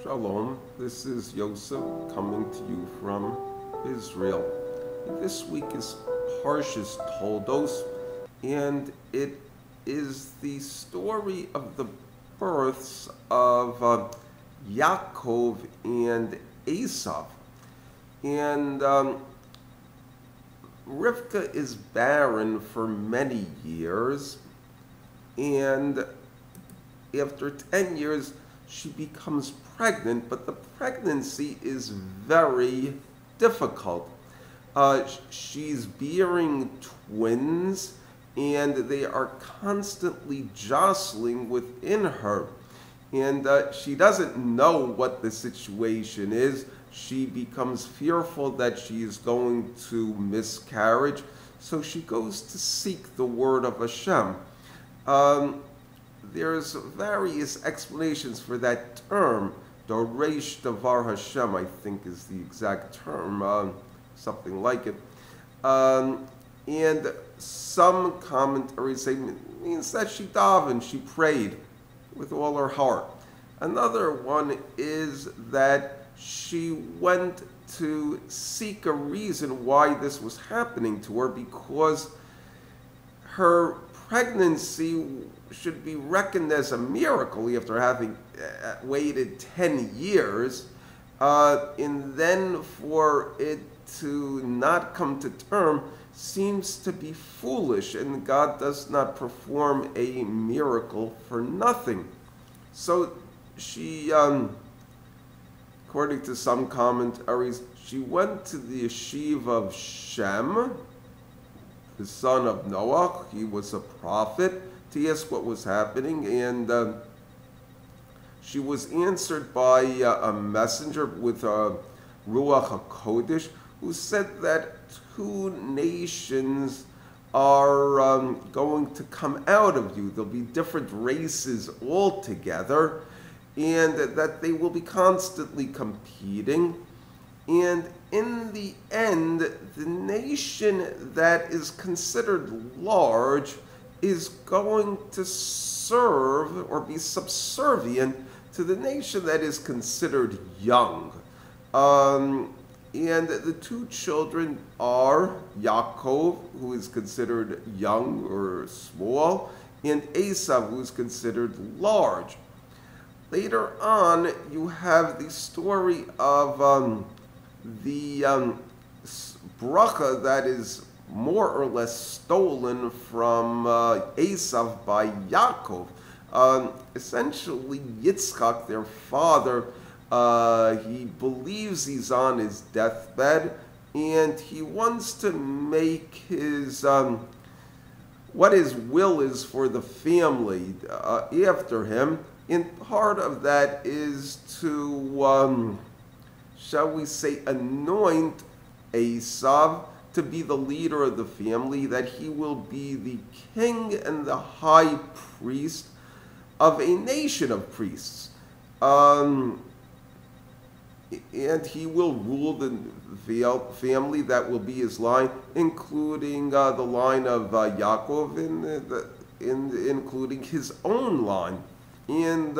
Shalom, this is Yoseph coming to you from Israel. This week is Parshas Toldos, and it is the story of the births of Yaakov and Esav. And Rivka is barren for many years, and after 10 years, she becomes pregnant, but the pregnancy is very difficult. She's bearing twins, and they are constantly jostling within her. And she doesn't know what the situation is. She becomes fearful that she is going to miscarriage, so she goes to seek the word of Hashem. There's various explanations for that term. Doresh Davar Hashem, I think, is the exact term, something like it. And some commentaries say it means that she davened, she prayed with all her heart. Another one is that she went to seek a reason why this was happening to her, because her pregnancy should be reckoned as a miracle after having waited 10 years, and then for it to not come to term seems to be foolish, and God does not perform a miracle for nothing. So she, according to some commentaries, she went to the yeshiva of Shem, the son of Noah. He was a prophet, to ask what was happening, and she was answered by a messenger with a Ruach HaKodesh, who said that two nations are going to come out of you. There'll be different races altogether, and that they will be constantly competing. And in the end, the nation that is considered large is going to serve or be subservient to the nation that is considered young. And the two children are Yaakov, who is considered young or small, and Esav, who is considered large. Later on, you have the story of the bracha that is more or less stolen from Esav by Yaakov. Essentially, Yitzchak, their father, he believes he's on his deathbed, and he wants to make his what his will is for the family after him. And part of that is to, shall we say, anoint Esav to be the leader of the family, that he will be the king and the high priest of a nation of priests. And he will rule the family that will be his line, including the line of Yaakov, including his own line. And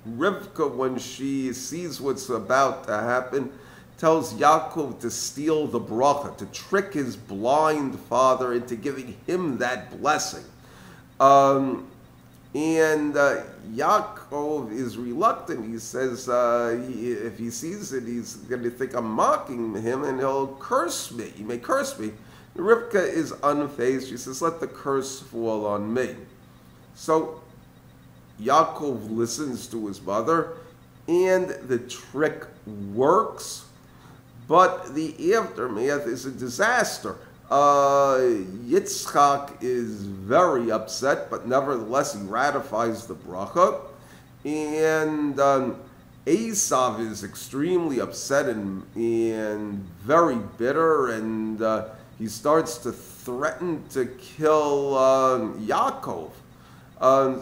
Rivka, when she sees what's about to happen, tells Yaakov to steal the bracha, to trick his blind father into giving him that blessing. And Yaakov is reluctant. He says if he sees it, he's going to think I'm mocking him, and he'll curse me. He may curse me. Rivka is unfazed. She says, let the curse fall on me. So Yaakov listens to his mother, and the trick works. But the aftermath is a disaster. Yitzchak is very upset, but nevertheless he ratifies the bracha. And Esav is extremely upset and very bitter, and he starts to threaten to kill Yaakov.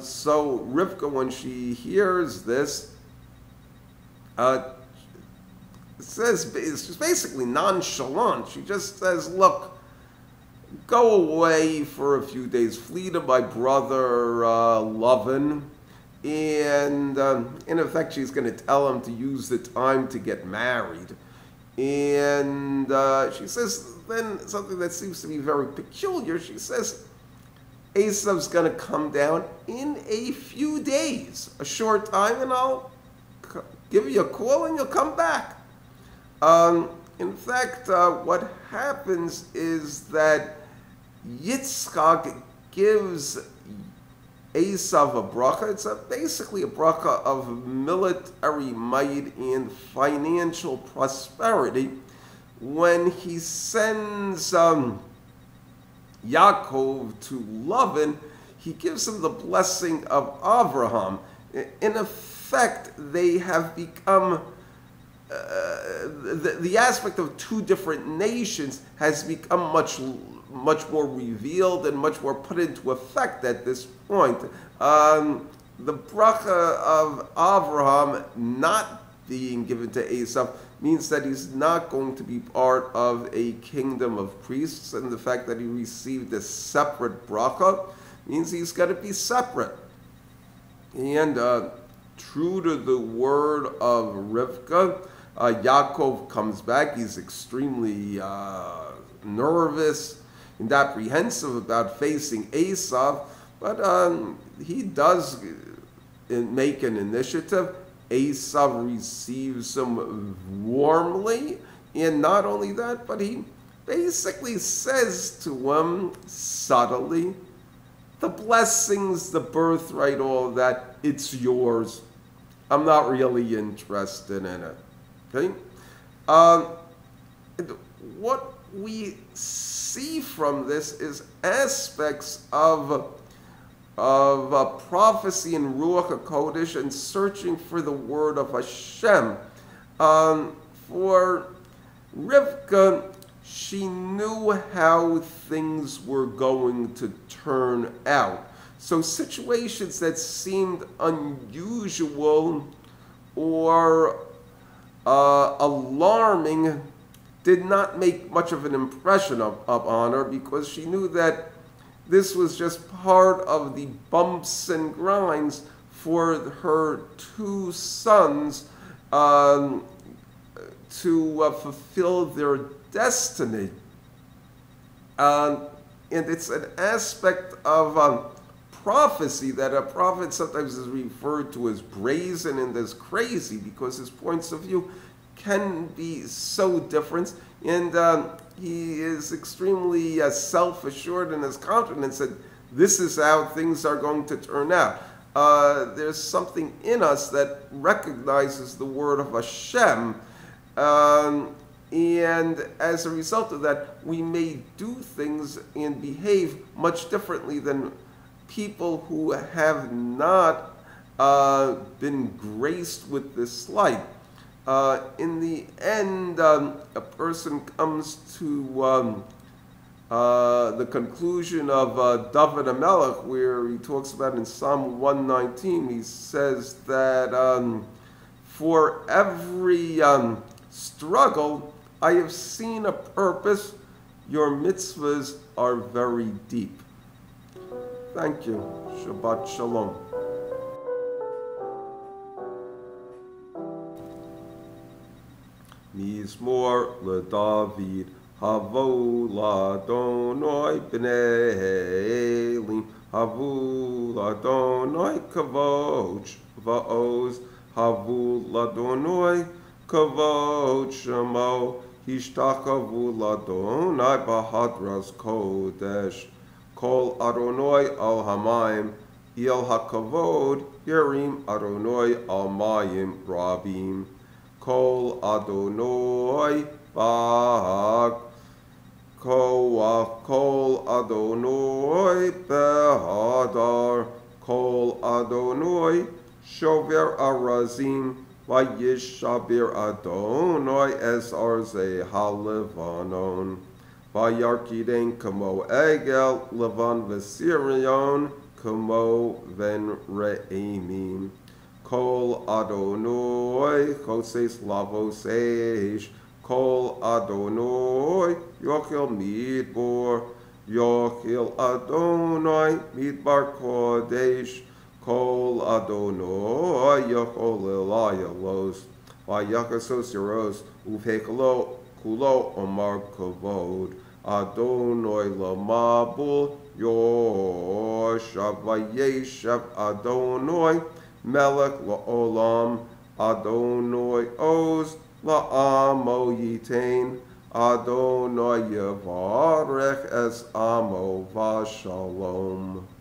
So Rivka, when she hears this, says, it's basically nonchalant. She just says, look, go away for a few days, flee to my brother Lavan, And in effect, she's going to tell him to use the time to get married. And she says then something that seems to be very peculiar. She says, Esav's going to come down in a few days, a short time, and I'll give you a call and you'll come back. In fact, what happens is that Yitzchak gives Esav a bracha. It's basically a bracha of military might and financial prosperity when he sends Yaakov to Lavan. He gives him the blessing of Avraham. In effect, they have become the aspect of two different nations has become much more revealed and much more put into effect at this point. The bracha of Avraham not being given to Esav means that he's not going to be part of a kingdom of priests, and the fact that he received a separate bracha means he's got to be separate. And true to the word of Rivka, Yaakov comes back. He's extremely nervous and apprehensive about facing Esav, but he does make an initiative. Esav receives him warmly, and not only that, but he basically says to him subtly, the blessings, the birthright, all of that, it's yours. I'm not really interested in it. Okay? What we see from this is aspects of prophecy and Ruach HaKodesh and searching for the word of Hashem. For Rivka, she knew how things were going to turn out. So situations that seemed unusual or alarming did not make much of an impression on her, because she knew that this was just part of the bumps and grinds for her two sons to fulfill their destiny. And it's an aspect of prophecy that a prophet sometimes is referred to as brazen and as crazy, because his points of view can be so different, and he is extremely self-assured in his confidence that this is how things are going to turn out. There's something in us that recognizes the word of Hashem, and as a result of that, we may do things and behave much differently than people who have not been graced with this light. In the end, a person comes to the conclusion of David HaMelech, where he talks about in Psalm 119, he says that for every struggle, I have seen a purpose. Your mitzvahs are very deep. Thank you. Shabbat Shalom. Mizmor L'David Havu LAdonai b'nei Elim Havu LAdonai kavod va'oz Havu LAdonai kavod shemo Hishtakavu LAdonai b'hadras kodesh Kol Adonai al hamayim il hakavod Yerim Adonai al mayim rabim Kol Adonai Ba'ak Koach Kol Adonai Behadar Kol Adonai Shover Arazim Vayishabir Adonai Es Arze HaLevanon Vayarkiden Kamo Egel Levan Vesirion Kamo Ven Re'emim Kol Adonai Choses Lavoseish Kol Adonai Yochel Midbar Yochel Adonai Midbar Kodesh Kol Adonai Yachol Elayalos Vayachasos Yeros Uvekalo Kulo Omar Kavod Adonai Lamabul Yoshav Vayeshav Adonai Melech La'olam Adonai Oz La'amo Yitain Adonai Yevarech Es Amo Vashalom.